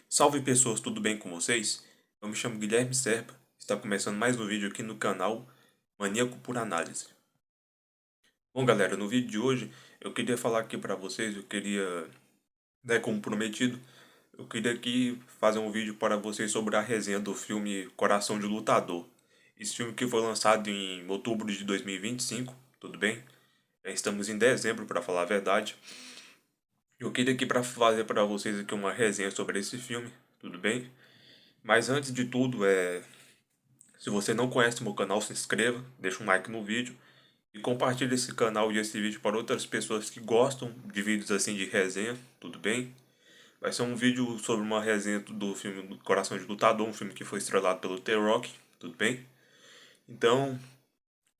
Salve pessoas, tudo bem com vocês? Eu me chamo Guilherme Serpa, está começando mais um vídeo aqui no canal Maníaco por Análise. Bom galera, no vídeo de hoje eu queria falar aqui pra vocês, como prometido, eu queria aqui fazer um vídeo para vocês sobre a resenha do filme Coração de Lutador. Esse filme que foi lançado em outubro de 2025, tudo bem? Estamos em dezembro para falar a verdade. Eu queria aqui para fazer para vocês aqui uma resenha sobre esse filme, tudo bem? Mas antes de tudo, se você não conhece meu canal, se inscreva, deixa um like no vídeo e compartilhe esse canal e esse vídeo para outras pessoas que gostam de vídeos assim de resenha, tudo bem? Vai ser um vídeo sobre uma resenha do filme Coração de Lutador, um filme que foi estrelado pelo The Rock, tudo bem? Então,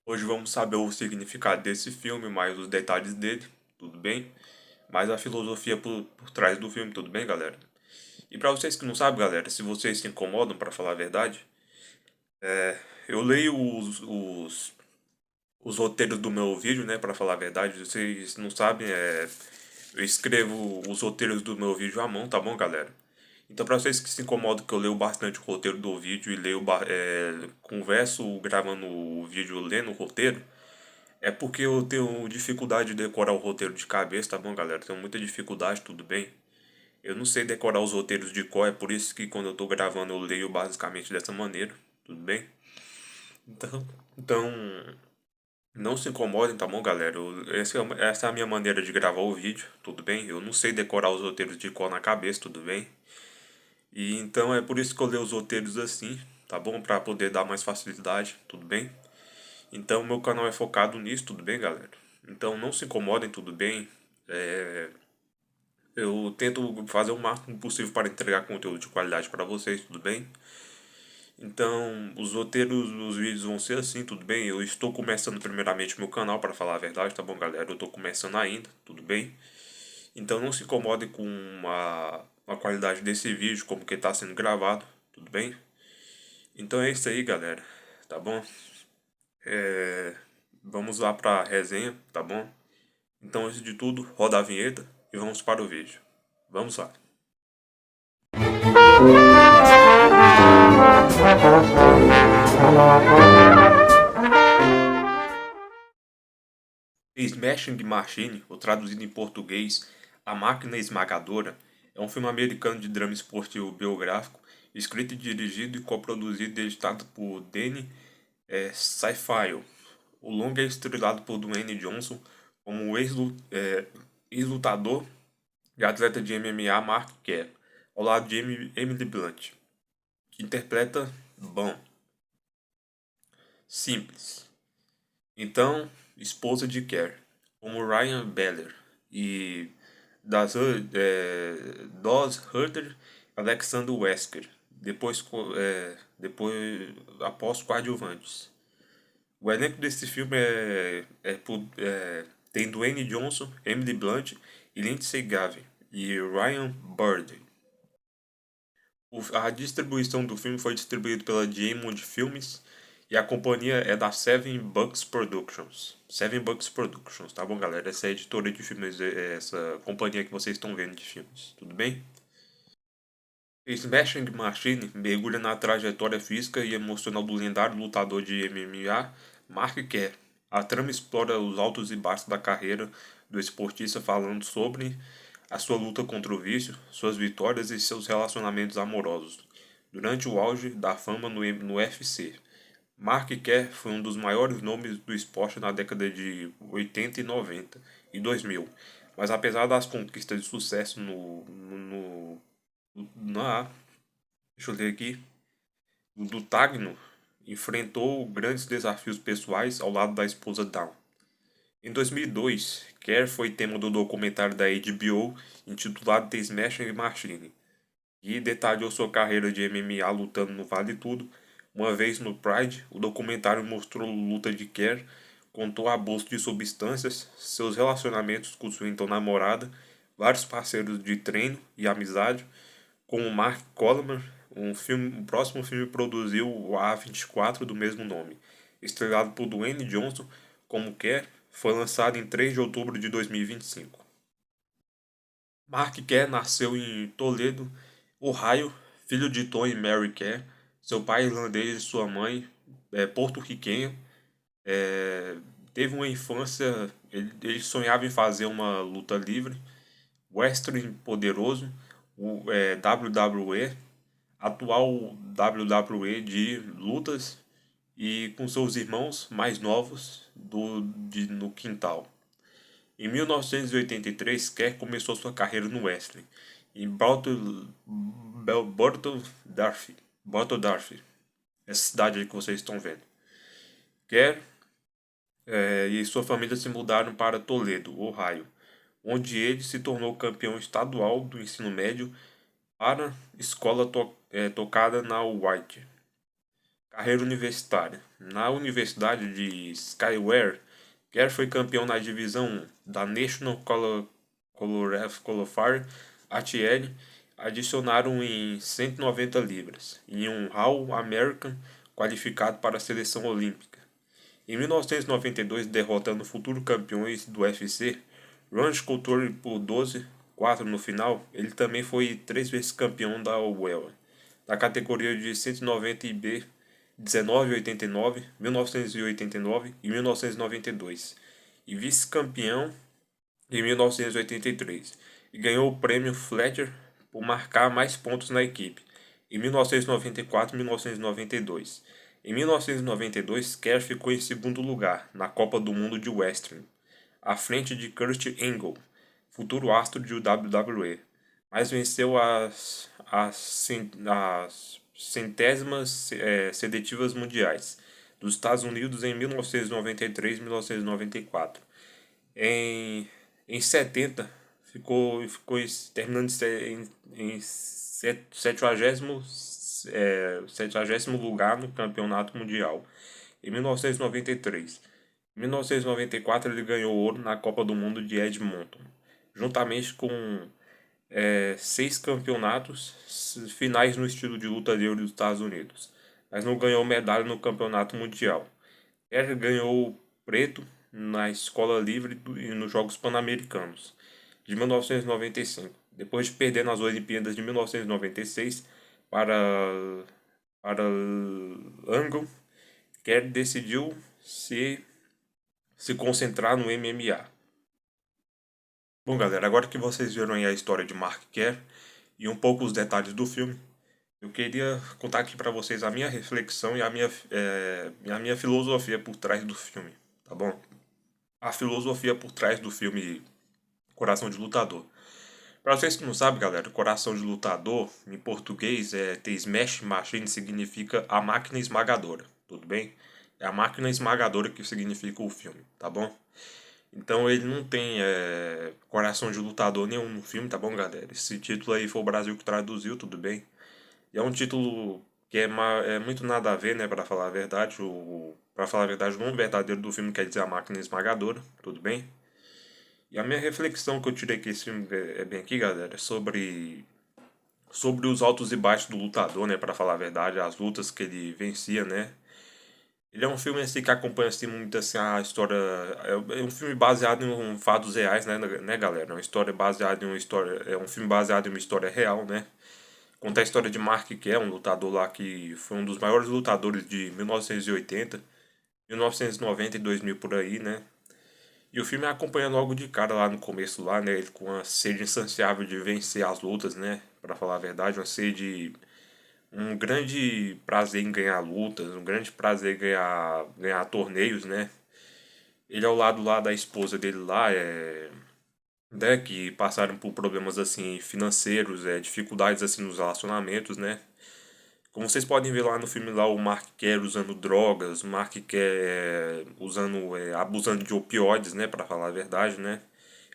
hoje vamos saber o significado desse filme, mais os detalhes dele, tudo bem? Mais a filosofia por trás do filme, tudo bem, galera? E para vocês que não sabem, galera, se vocês se incomodam, para falar a verdade, eu leio os roteiros do meu vídeo, né, para falar a verdade. Vocês não sabem, eu escrevo os roteiros do meu vídeo à mão, tá bom, galera? Então, para vocês que se incomodam que eu leio bastante o roteiro do vídeo e converso gravando o vídeo lendo o roteiro, é porque eu tenho dificuldade de decorar o roteiro de cabeça, tá bom, galera? Tenho muita dificuldade, tudo bem? Eu não sei decorar os roteiros de cor, é por isso que quando eu tô gravando eu leio basicamente dessa maneira, tudo bem? Então, não se incomodem, tá bom, galera? Essa é a minha maneira de gravar o vídeo, tudo bem? Eu não sei decorar os roteiros de cor na cabeça, tudo bem? E então é por isso que eu leio os roteiros assim, tá bom? Pra poder dar mais facilidade, tudo bem? Então meu canal é focado nisso, tudo bem, galera? Então não se incomodem, tudo bem? É, eu tento fazer o máximo possível para entregar conteúdo de qualidade para vocês, tudo bem? Então, os roteiros dos vídeos vão ser assim, tudo bem? Eu estou começando primeiramente meu canal, para falar a verdade, tá bom, galera? Eu estou começando ainda, tudo bem? Então não se incomode com a qualidade desse vídeo, como que está sendo gravado, tudo bem? Então é isso aí, galera, tá bom? Vamos lá para a resenha, tá bom? Então, antes de tudo, roda a vinheta e vamos para o vídeo. Vamos lá. Smashing Machine, ou traduzido em português, A Máquina Esmagadora, é um filme americano de drama esportivo biográfico, escrito, dirigido e coproduzido e editado por Danny Seyfried. O longa é estrelado por Dwayne Johnson como o ex-lutador e atleta de MMA Mark Kerr, ao lado de Emily Blunt, que interpreta Bam. Simples. Então, esposa de Kerr, como Ryan Beller e Dos Hurter, Alexander Wesker, depois após coadjuvantes. O elenco desse filme tem Dwayne Johnson, Emily Blunt e Lindsay Gavin e Ryan Bird. A distribuição do filme foi distribuída pela Diamond Filmes e a companhia é da Seven Bucks Productions. Seven Bucks Productions, tá bom, galera? Essa é a editora de filmes, essa companhia que vocês estão vendo de filmes, tudo bem? Smashing Machine mergulha na trajetória física e emocional do lendário lutador de MMA Mark Kerr. A trama explora os altos e baixos da carreira do esportista, falando sobre a sua luta contra o vício, suas vitórias e seus relacionamentos amorosos. Durante o auge da fama no UFC, Mark Kerr foi um dos maiores nomes do esporte na década de 80 e 90 e 2000, mas apesar das conquistas de sucesso na deixa eu ler aqui, do Tagno, enfrentou grandes desafios pessoais ao lado da esposa Dawn. Em 2002, Kerr foi tema do documentário da HBO intitulado The Smashing Machine, que detalhou sua carreira de MMA lutando no Vale Tudo. Uma vez no Pride, o documentário mostrou a luta de Kerr, contou abuso de substâncias, seus relacionamentos com sua então namorada, vários parceiros de treino e amizade, como Mark Coleman. O próximo filme produziu o A24 do mesmo nome, estrelado por Dwayne Johnson como Kerr, foi lançado em 3 de outubro de 2025. Mark Kerr nasceu em Toledo, Ohio, filho de Tom e Mary Kerr, seu pai é irlandês e sua mãe é porto-riquenha. É, teve uma infância, ele sonhava em fazer uma luta livre, wrestling poderoso, o WWE, atual WWE de lutas e com seus irmãos mais novos no quintal. Em 1983, Kerr começou sua carreira no wrestling em Bottle essa cidade aí que vocês estão vendo. Kerr e sua família se mudaram para Toledo, Ohio, onde ele se tornou campeão estadual do ensino médio para escola tocada na White. Carreira universitária. Na Universidade de Skyware, Kerr foi campeão na divisão 1 da National Qualifier ATL, adicionaram em 190 libras, e um All-American qualificado para a seleção olímpica. Em 1992, derrotando futuros campeões do UFC, Randy Couture por 12-4 no final, ele também foi 3 vezes campeão da UEL, na categoria de 190 IB 1989, 1989 e 1992, e vice-campeão em 1983, e ganhou o prêmio Fletcher por marcar mais pontos na equipe, em 1994 e 1992. Em 1992, Kerr ficou em segundo lugar na Copa do Mundo de Wrestling, à frente de Kurt Angle, futuro astro de WWE, mas venceu as centésimas seletivas mundiais dos Estados Unidos em 1993 e 1994. Em 70, ficou terminando em 70º lugar no campeonato mundial. Em 1993. Em 1994 ele ganhou ouro na Copa do Mundo de Edmonton, juntamente com 6 campeonatos finais no estilo de luta livre dos Estados Unidos, mas não ganhou medalha no campeonato mundial. Ele ganhou preto na escola livre e nos Jogos Pan-Americanos de 1995, depois de perder nas Olimpíadas de 1996 para Angle. Kerr decidiu se concentrar no MMA. Bom, galera, agora que vocês viram aí a história de Mark Kerr e um pouco os detalhes do filme, eu queria contar aqui para vocês a minha reflexão e a minha filosofia por trás do filme, tá bom? A filosofia por trás do filme Coração de Lutador. Para vocês que não sabem, galera, Coração de Lutador, em português, The Smash Machine significa a máquina esmagadora, tudo bem? É a máquina esmagadora que significa o filme, tá bom? Então ele não tem Coração de Lutador nenhum no filme, tá bom, galera? Esse título aí foi o Brasil que traduziu, tudo bem? E é um título que é muito nada a ver, né, pra falar a verdade. Pra falar a verdade, o nome verdadeiro do filme quer dizer A Máquina Esmagadora, tudo bem? E a minha reflexão que eu tirei que esse filme é bem aqui, galera, é sobre os altos e baixos do lutador, né, pra falar a verdade, as lutas que ele vencia, né? Ele é um filme assim que acompanha assim muito assim a história, é um filme baseado em fatos reais, né, galera? É uma história baseada em uma história, é um filme baseado em uma história real, né? Conta a história de Mark Kerr, um lutador lá que foi um dos maiores lutadores de 1980, 1990 e 2000 por aí, né? E o filme acompanha logo de cara lá no começo lá, né? Ele com a sede insaciável de vencer as lutas, né? Pra falar a verdade, uma sede, um grande prazer em ganhar lutas, um grande prazer em ganhar torneios, né? Ele ao lado lá da esposa dele lá, né? Que passaram por problemas assim financeiros, dificuldades assim nos relacionamentos, né? Como vocês podem ver lá no filme lá, o Mark Kerr usando drogas, o Mark Kerr abusando de opioides, né, para falar a verdade, né?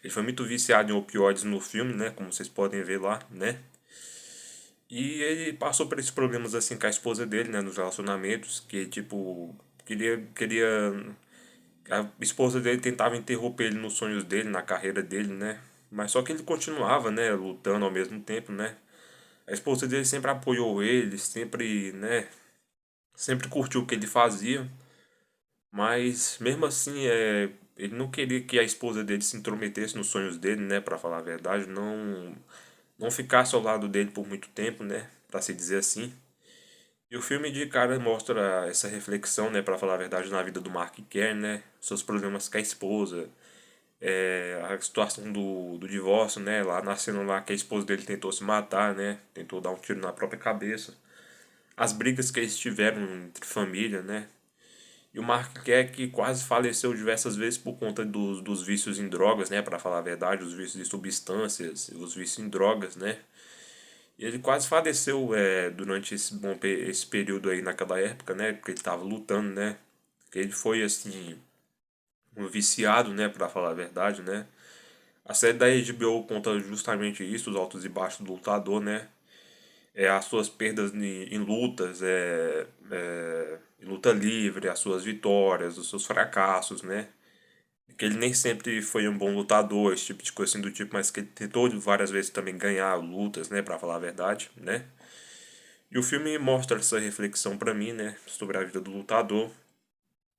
Ele foi muito viciado em opioides no filme, né, como vocês podem ver lá, né? E ele passou por esses problemas assim com a esposa dele, né, nos relacionamentos, que tipo queria a esposa dele tentava interromper ele nos sonhos dele, na carreira dele, né? Mas só que ele continuava, né, lutando ao mesmo tempo, né? A esposa dele sempre apoiou ele, sempre, né, sempre curtiu o que ele fazia, mas mesmo assim ele não queria que a esposa dele se intrometesse nos sonhos dele, né, para falar a verdade, não não ficasse ao lado dele por muito tempo, né, para se dizer assim. E o filme de cara mostra essa reflexão, né, para falar a verdade, na vida do Mark Kerr, né, seus problemas com a esposa, a situação do divórcio, né, lá nascendo lá que a esposa dele tentou se matar, né, tentou dar um tiro na própria cabeça, as brigas que eles tiveram entre família, né, e o Mark Kerr que quase faleceu diversas vezes por conta dos vícios em drogas, né, para falar a verdade, os vícios de substâncias, os vícios em drogas, né. E ele quase faleceu durante esse período aí naquela época, né, porque ele estava lutando, né. Porque ele foi assim um viciado, né, para falar a verdade, né. A série da HBO conta justamente isso, os altos e baixos do lutador, né. As suas perdas em lutas, em luta livre, as suas vitórias, os seus fracassos, né. Que ele nem sempre foi um bom lutador, esse tipo de coisa assim do tipo, mas que ele tentou várias vezes também ganhar lutas, né, pra falar a verdade, né. E o filme mostra essa reflexão pra mim, né, sobre a vida do lutador,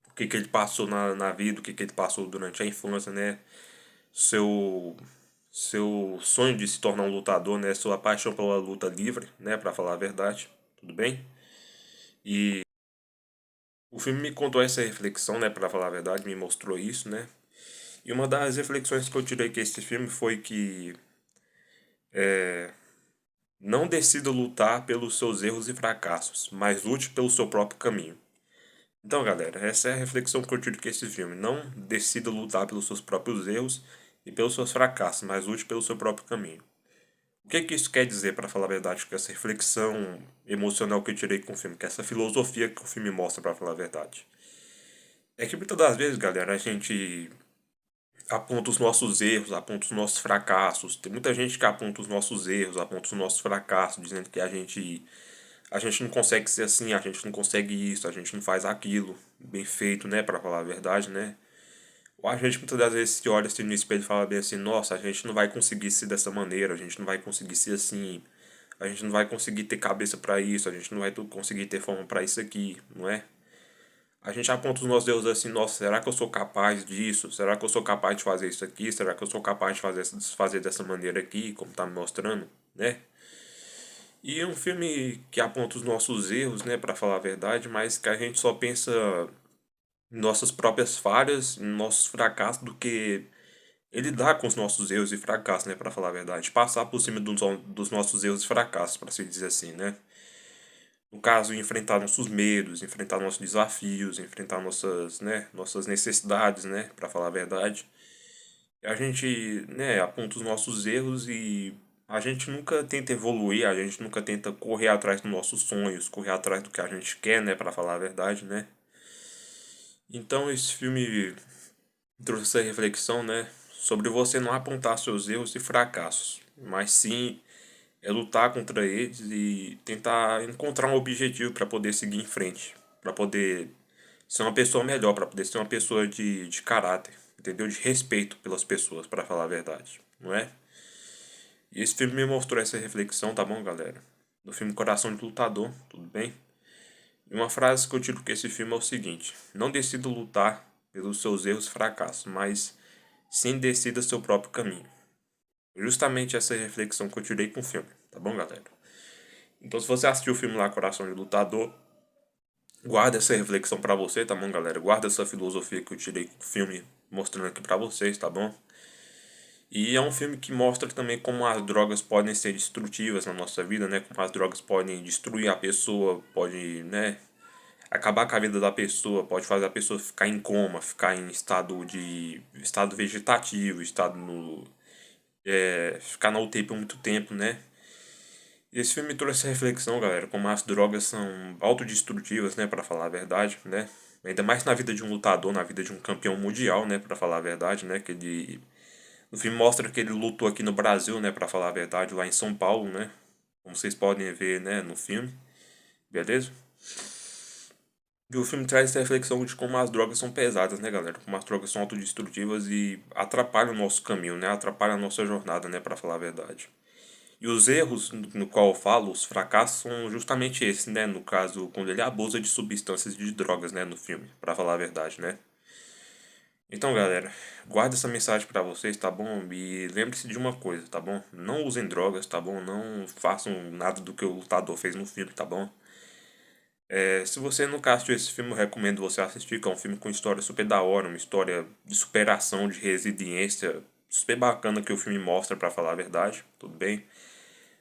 o que que ele passou na vida, o que que ele passou durante a infância, né, seu seu sonho de se tornar um lutador, né, sua paixão pela luta livre, né, pra falar a verdade, tudo bem? E o filme me contou essa reflexão, né, pra falar a verdade, me mostrou isso, né? E uma das reflexões que eu tirei com esse filme foi que não decida lutar pelos seus erros e fracassos, mas lute pelo seu próprio caminho. Então, galera, essa é a reflexão que eu tiro com esse filme. Não decida lutar pelos seus próprios erros e pelos seus fracassos, mas lute pelo seu próprio caminho. O que que isso quer dizer, para falar a verdade, com essa reflexão emocional que eu tirei com o filme, com essa filosofia que o filme mostra, para falar a verdade? É que muitas das vezes, galera, a gente aponta os nossos erros, aponta os nossos fracassos. Tem muita gente que aponta os nossos erros, aponta os nossos fracassos, dizendo que a gente não consegue ser assim, a gente não consegue isso, a gente não faz aquilo bem feito, né, para falar a verdade, né? Ou a gente muitas das vezes se olha assim no espelho e fala bem assim, nossa, a gente não vai conseguir ser dessa maneira, a gente não vai conseguir ser assim, a gente não vai conseguir ter cabeça para isso, a gente não vai conseguir ter forma para isso aqui, não é? A gente aponta os nossos deuses assim, nossa, será que eu sou capaz disso? Será que eu sou capaz de fazer isso aqui? Será que eu sou capaz de fazer dessa maneira aqui, como tá me mostrando, né? E é um filme que aponta os nossos erros, né, para falar a verdade, mas que a gente só pensa em nossas próprias falhas, em nossos fracassos, do que ele lidar com os nossos erros e fracassos, né, para falar a verdade. Passar por cima dos nossos erros e fracassos, para se dizer assim, né? No caso, enfrentar nossos medos, enfrentar nossos desafios, enfrentar nossas necessidades, né, para falar a verdade. A gente, né, aponta os nossos erros e a gente nunca tenta evoluir, a gente nunca tenta correr atrás dos nossos sonhos, correr atrás do que a gente quer, né, para falar a verdade, né? Então esse filme trouxe essa reflexão, né, sobre você não apontar seus erros e fracassos, mas sim lutar contra eles e tentar encontrar um objetivo para poder seguir em frente, para poder ser uma pessoa melhor, para poder ser uma pessoa de caráter, entendeu? De respeito pelas pessoas, para falar a verdade, não é? E esse filme me mostrou essa reflexão, tá bom, galera? Do filme Coração de Lutador, tudo bem? E uma frase que eu tiro com esse filme é o seguinte: não decida lutar pelos seus erros e fracassos, mas sim decida seu próprio caminho. Justamente essa reflexão que eu tirei com o filme, tá bom, galera? Então, se você assistiu o filme lá, Coração de Lutador, guarda essa reflexão pra você, tá bom, galera? Guarda essa filosofia que eu tirei com o filme mostrando aqui pra vocês, tá bom? E é um filme que mostra também como as drogas podem ser destrutivas na nossa vida, né? Como as drogas podem destruir a pessoa, pode, né, acabar com a vida da pessoa, pode fazer a pessoa ficar em coma, ficar em estado vegetativo, ficar na UTI por muito tempo, né? E esse filme trouxe essa reflexão, galera, como as drogas são autodestrutivas, né, para falar a verdade, né? Ainda mais na vida de um lutador, na vida de um campeão mundial, né, para falar a verdade, né, que ele o filme mostra que ele lutou aqui no Brasil, né, para falar a verdade, lá em São Paulo, né? Como vocês podem ver, né, no filme, beleza? E o filme traz essa reflexão de como as drogas são pesadas, né, galera? Como as drogas são autodestrutivas e atrapalham o nosso caminho, né? Atrapalham a nossa jornada, né, para falar a verdade. E os erros no qual eu falo, os fracassos, são justamente esses, né? No caso, quando ele abusa de substâncias e de drogas, né? No filme, pra falar a verdade, né? Então, galera, guarda essa mensagem pra vocês, tá bom? E lembre-se de uma coisa, tá bom? Não usem drogas, tá bom? Não façam nada do que o lutador fez no filme, tá bom? Se você nunca assistiu esse filme, eu recomendo você assistir, que é um filme com história super da hora, uma história de superação, de resiliência, super bacana que o filme mostra, pra falar a verdade, tudo bem?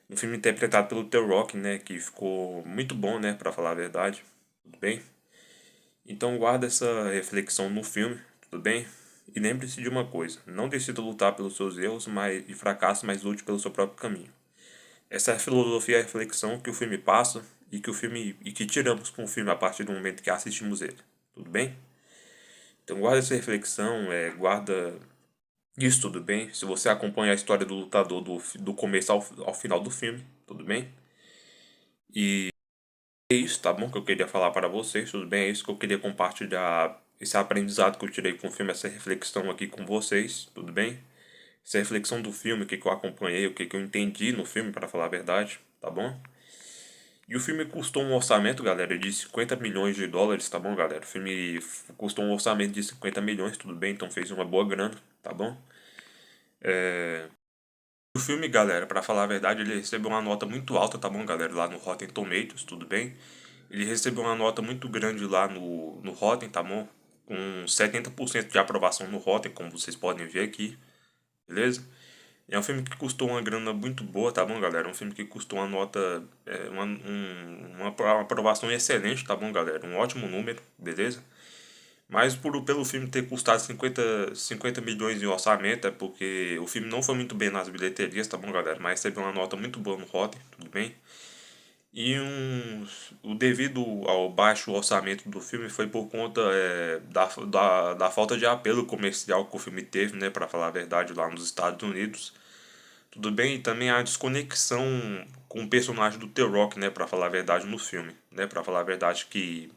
Um filme interpretado pelo The Rock, né, que ficou muito bom, né, pra falar a verdade, tudo bem? Então guarda essa reflexão no filme, tudo bem? E lembre-se de uma coisa, não decida lutar pelos seus erros e fracassos, mas lute pelo seu próprio caminho. Essa é a filosofia e a reflexão que o filme passa e que tiramos com o filme a partir do momento que assistimos ele. Tudo bem? Então guarda essa reflexão, guarda isso, tudo bem? Se você acompanha a história do lutador do começo ao final do filme, tudo bem? E é isso, tá bom? Que eu queria falar para vocês, tudo bem? É isso que eu queria compartilhar, esse aprendizado que eu tirei com o filme, essa reflexão aqui com vocês, tudo bem? Essa reflexão do filme, o que que eu acompanhei, o que que eu entendi no filme, para falar a verdade, tá bom? E o filme custou um orçamento, galera, de 50 milhões de dólares, tá bom, galera? O filme custou um orçamento de 50 milhões, tudo bem? Então fez uma boa grana, tá bom? O filme, galera, pra falar a verdade, ele recebeu uma nota muito alta, tá bom, galera? Lá no Rotten Tomatoes, tudo bem? Ele recebeu uma nota muito grande lá no Rotten, tá bom? Com 70% de aprovação no Rotten, como vocês podem ver aqui, beleza? É um filme que custou uma grana muito boa, tá bom, galera? É um filme que custou uma nota, uma aprovação excelente, tá bom, galera? Um ótimo número, beleza? Mas pelo filme ter custado 50 milhões em orçamento, é porque o filme não foi muito bem nas bilheterias, tá bom, galera? Mas recebeu uma nota muito boa no Rotten, tudo bem? E o devido ao baixo orçamento do filme foi por conta da falta de apelo comercial que o filme teve, né, para falar a verdade, lá nos Estados Unidos. Tudo bem? E também a desconexão com o personagem do The Rock, né, para falar a verdade no filme, né, para falar a verdade que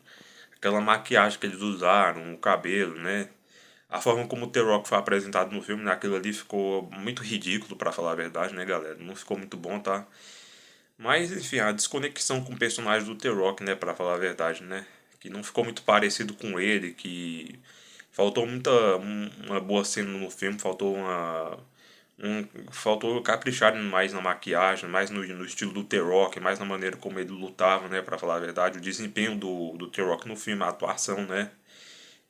aquela maquiagem que eles usaram, o cabelo, né, a forma como o The Rock foi apresentado no filme, né, aquilo ali ficou muito ridículo, para falar a verdade, né, galera? Não ficou muito bom, tá? Mas, enfim, a desconexão com o personagem do The Rock, né, pra falar a verdade, né? Que não ficou muito parecido com ele, que faltou uma boa cena no filme, faltou caprichar mais na maquiagem, mais no estilo do The Rock, mais na maneira como ele lutava, né, pra falar a verdade, o desempenho do The Rock no filme, a atuação, né?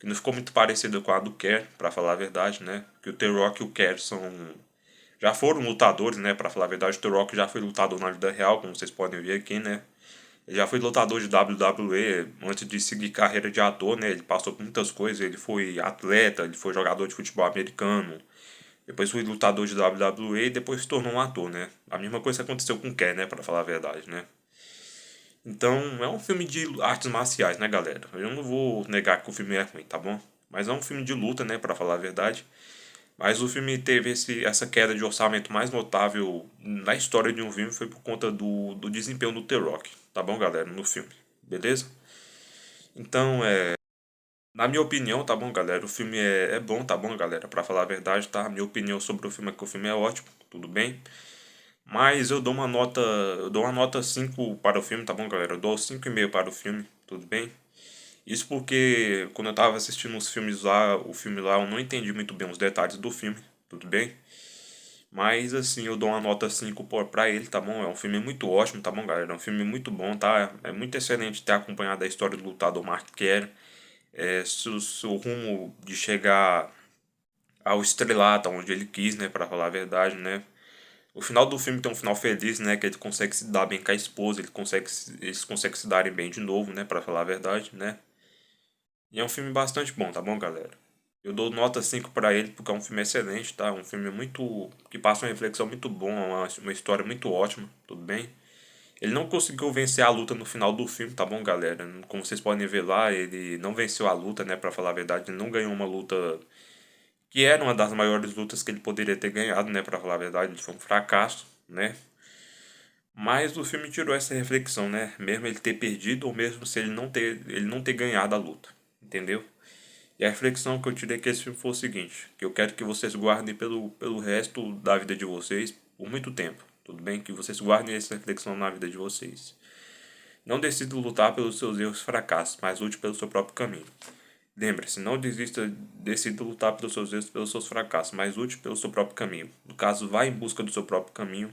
Que não ficou muito parecida com a do Kerr, pra falar a verdade, né? Que o The Rock e o Kerr já foram lutadores, né? Pra falar a verdade, o The Rock já foi lutador na vida real, como vocês podem ver aqui, né? Ele já foi lutador de WWE antes de seguir carreira de ator, né? Ele passou por muitas coisas, ele foi atleta, ele foi jogador de futebol americano, depois foi lutador de WWE e depois se tornou um ator, né? A mesma coisa que aconteceu com o Ken, né? Pra falar a verdade, né? Então, é um filme de artes marciais, né, galera? Eu não vou negar que o filme é ruim, tá bom? Mas é um filme de luta, né, pra falar a verdade. Mas o filme teve essa queda de orçamento mais notável na história de um filme foi por conta do desempenho do The Rock, tá bom, galera? No filme, beleza? Então, na minha opinião, tá bom, galera? O filme é bom, tá bom, galera? Pra falar a verdade, tá? A minha opinião sobre o filme é que o filme é ótimo, tudo bem? Mas eu dou uma nota 5 para o filme, tá bom, galera? Eu dou 5,5 para o filme, tudo bem? Isso porque quando eu tava assistindo os filmes lá, o filme lá, eu não entendi muito bem os detalhes do filme, tudo bem? Mas assim, eu dou uma nota 5 pra ele, tá bom? É um filme muito ótimo, tá bom, galera? É um filme muito bom, tá? É muito excelente ter acompanhado a história do lutador Mark Kerr. Seu rumo de chegar ao estrelato, onde ele quis, né? Pra falar a verdade, né? O final do filme tem um final feliz, né? Que ele consegue se dar bem com a esposa, eles conseguem se darem bem de novo, né? Pra falar a verdade, né? E é um filme bastante bom, tá bom, galera? Eu dou nota 5 pra ele porque é um filme excelente, tá? Um filme muito que passa uma reflexão muito boa, uma história muito ótima, tudo bem? Ele não conseguiu vencer a luta no final do filme, tá bom, galera? Como vocês podem ver lá, ele não venceu a luta, né? Pra falar a verdade, ele não ganhou uma luta que era uma das maiores lutas que ele poderia ter ganhado, né? Pra falar a verdade, ele foi um fracasso, né? Mas o filme tirou essa reflexão, né? Mesmo ele ter perdido ou mesmo se ele não ter ganhado a luta, entendeu? E a reflexão que eu tirei que esse filme foi o seguinte, que eu quero que vocês guardem pelo resto da vida de vocês por muito tempo, tudo bem? Que vocês guardem essa reflexão na vida de vocês. Não decida lutar pelos seus erros e fracassos, mas lute pelo seu próprio caminho. Lembre-se, não desista, decida lutar pelos seus erros, pelos seus fracassos, mas lute pelo seu próprio caminho. No caso, vá em busca do seu próprio caminho,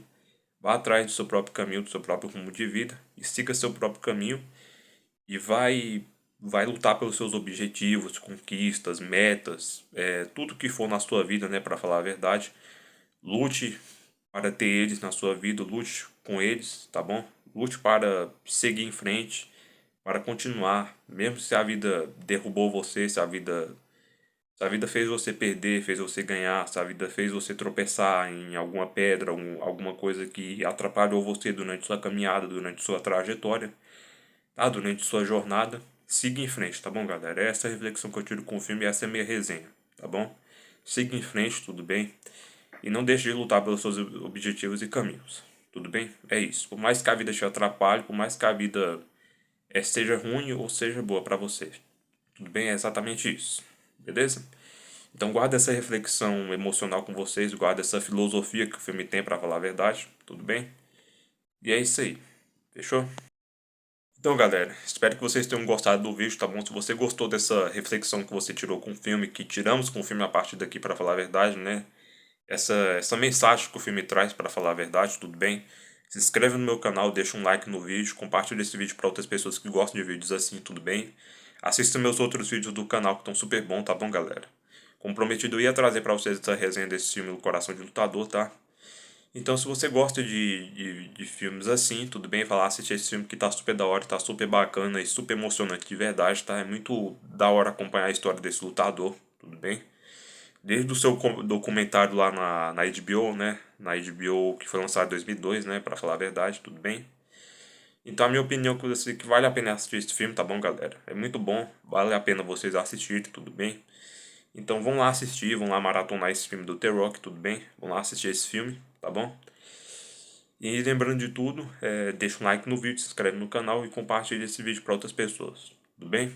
vá atrás do seu próprio caminho, do seu próprio rumo de vida, e siga seu próprio caminho e vai lutar pelos seus objetivos, conquistas, metas, tudo que for na sua vida, né, para falar a verdade. Lute para ter eles na sua vida, lute com eles, tá bom? Lute para seguir em frente, para continuar, mesmo se a vida derrubou você, se a vida fez você perder, fez você ganhar, se a vida fez você tropeçar em alguma pedra, alguma coisa que atrapalhou você durante sua caminhada, durante sua trajetória, tá? Durante sua jornada, siga em frente, tá bom, galera? Essa é a reflexão que eu tiro com o filme, essa é a minha resenha, tá bom? Siga em frente, tudo bem? E não deixe de lutar pelos seus objetivos e caminhos, tudo bem? É isso. Por mais que a vida te atrapalhe, por mais que a vida seja ruim ou seja boa pra você, tudo bem? É exatamente isso, beleza? Então guarda essa reflexão emocional com vocês, guarda essa filosofia que o filme tem pra falar a verdade, tudo bem? E é isso aí, fechou? Então, galera, espero que vocês tenham gostado do vídeo, tá bom? Se você gostou dessa reflexão que você tirou com o filme, que tiramos com o filme a partir daqui para falar a verdade, né? Essa mensagem que o filme traz para falar a verdade, tudo bem? Se inscreve no meu canal, deixa um like no vídeo, compartilha esse vídeo para outras pessoas que gostam de vídeos assim, tudo bem? Assista meus outros vídeos do canal que estão super bom, tá bom, galera? Como prometido, eu ia trazer para vocês essa resenha desse filme, O Coração de Lutador, tá? Então, se você gosta de filmes assim, tudo bem, vai lá assistir esse filme que tá super da hora, tá super bacana e super emocionante de verdade, tá? É muito da hora acompanhar a história desse lutador, tudo bem? Desde o seu documentário lá na HBO, né? Na HBO que foi lançado em 2002, né? Pra falar a verdade, tudo bem? Então, a minha opinião é que vale a pena assistir esse filme, tá bom, galera? É muito bom, vale a pena vocês assistirem, tudo bem? Então, vão lá assistir, vão lá maratonar esse filme do The Rock, tudo bem? Vão lá assistir esse filme, tá bom? E lembrando de tudo, deixa um like no vídeo, se inscreve no canal e compartilha esse vídeo para outras pessoas, tudo bem?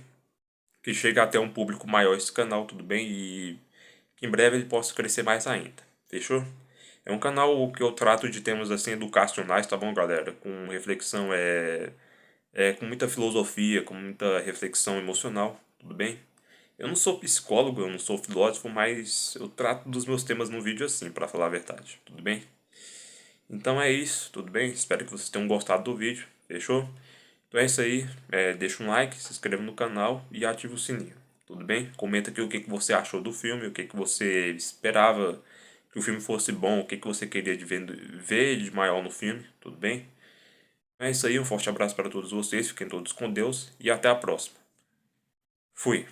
Que chegue até um público maior esse canal, tudo bem? E que em breve ele possa crescer mais ainda, fechou? É um canal que eu trato de temas assim educacionais, tá bom, galera? Com reflexão, com muita filosofia, com muita reflexão emocional, tudo bem? Eu não sou psicólogo, eu não sou filósofo, mas eu trato dos meus temas no vídeo assim, para falar a verdade, tudo bem? Então é isso, tudo bem? Espero que vocês tenham gostado do vídeo, fechou? Então é isso aí, deixa um like, se inscreva no canal e ativa o sininho, tudo bem? Comenta aqui o que você achou do filme, o que você esperava que o filme fosse bom, o que você queria ver de maior no filme, tudo bem? É isso aí, um forte abraço para todos vocês, fiquem todos com Deus e até a próxima. Fui.